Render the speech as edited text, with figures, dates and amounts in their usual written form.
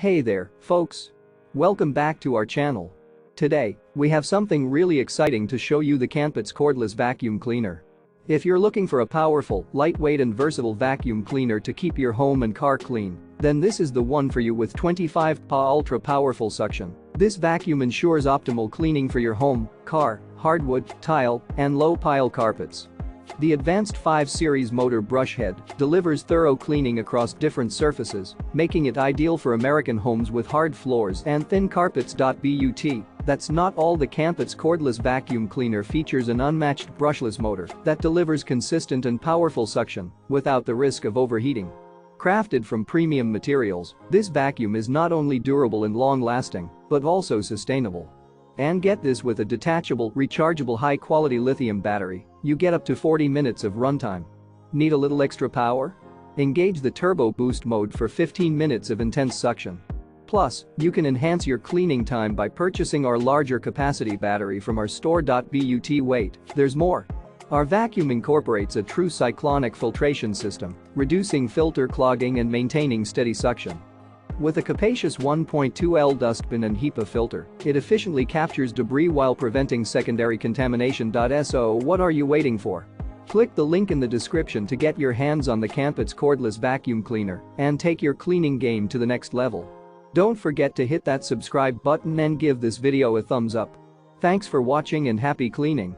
Hey there, folks. Welcome back to our channel. Today, we have something really exciting to show you: the Cordless Cordless Vacuum Cleaner. If you're looking for a powerful, lightweight and versatile vacuum cleaner to keep your home and car clean, then this is the one for you. With 25 PA ultra powerful suction, this vacuum ensures optimal cleaning for your home, car, hardwood, tile, and low-pile carpets. The advanced 5 Series motor brush head delivers thorough cleaning across different surfaces, making it ideal for American homes with hard floors and thin carpets. But that's not all. The Cordless Cordless Vacuum Cleaner features an unmatched brushless motor that delivers consistent and powerful suction without the risk of overheating. Crafted from premium materials, this vacuum is not only durable and long-lasting, but also sustainable. And get this: with a detachable, rechargeable high-quality lithium battery, you get up to 40 minutes of runtime. Need a little extra power? Engage the Turbo Boost mode for 15 minutes of intense suction. Plus, you can enhance your cleaning time by purchasing our larger capacity battery from our store. But wait, there's more. Our vacuum incorporates a true cyclonic filtration system, reducing filter clogging and maintaining steady suction. With a capacious 1.2L dustbin and HEPA filter, it efficiently captures debris while preventing secondary contamination. So what are you waiting for? Click the link in the description to get your hands on the Cordless Cordless Vacuum Cleaner and take your cleaning game to the next level. Don't forget to hit that subscribe button and give this video a thumbs up. Thanks for watching and happy cleaning.